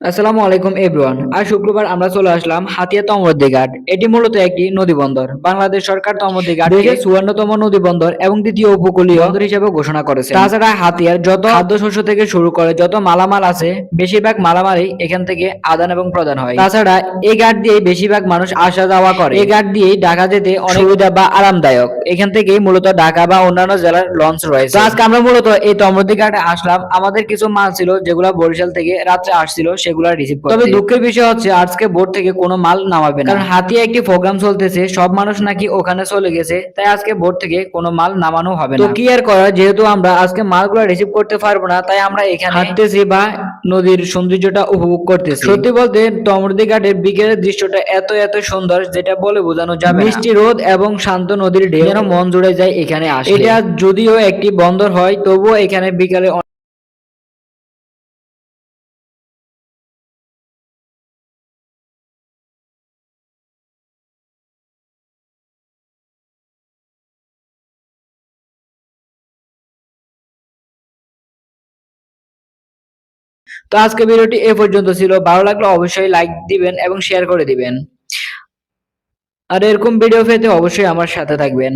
আসসালামু আলাইকুম এভরিওয়ান। আজ শুক্রবার আমরা চলে আসলাম হাতিয়া তমরুদ্দি ঘাট। এটি মূলত একটি নদী বন্দর। বাংলাদেশ সরকার তমরুদ্দি ঘাটকে 54তম নদী বন্দর এবং দ্বিতীয় উপকূলীয় বন্দর হিসেবে ঘোষণা করেছে। তাছাড়া হাতিয়ার যত খাদ্যশস্য থেকে শুরু করে যত মালামাল আছে, বেশিরভাগ মালামালই এখান থেকে আদান এবং প্রদান হয়। তাছাড়া এই ঘাট দিয়ে বেশিরভাগ মানুষ আসা যাওয়া করে। এই ঘাট দিয়েই ঢাকা যেতে অনেক সুবিধা বা আরামদায়ক। এখান থেকেই মূলত ঢাকা বা অন্যান্য জেলার লঞ্চ রয়েছে। তো আজকে আমরা মূলত এই তমরুদ্দি ঘাটে আসলাম। আমাদের কিছু মাল ছিল যেগুলো বরিশাল থেকে রাত্রে আসছিল, সেগুলো রিসিভ করতে। তবে দুঃখের বিষয় হচ্ছে আজকে বোট থেকে কোনো মাল নামাবে না, কারণ হাতিয়া একটি প্রোগ্রাম চলতেছে, সব মানুষ নাকি ওখানে চলে গেছে, তাই আজকে বোট থেকে কোনো মাল নামানো হবে না। তো কি আর করার, যেহেতু আমরা আজকে মালগুলো রিসিভ করতে পারবো না, তাই আমরা এখানে হাঁটতেছি বা নদীর সৌন্দর্যটা উপভোগ করতেছি। সত্যি বলতে তমরুদ্দি ঘাটের বিকেলের দৃশ্যটা এত এত সুন্দর, যেটা বলে বোঝানো যাবে না। মিষ্টি রোদ এবং শান্ত নদীর ঢেউ যেন মন জুড়ে যায় এখানে আসলে। এটা যদিও একটি বন্দর হয়, তবুও এখানে বিকালে তো আজকে ভিডিওটি এ পর্যন্ত ছিল। ভালো লাগলে অবশ্যই লাইক দিবেন এবং শেয়ার করে দিবেন। আর এরকম ভিডিও পেতে অবশ্যই আমার সাথে থাকবেন।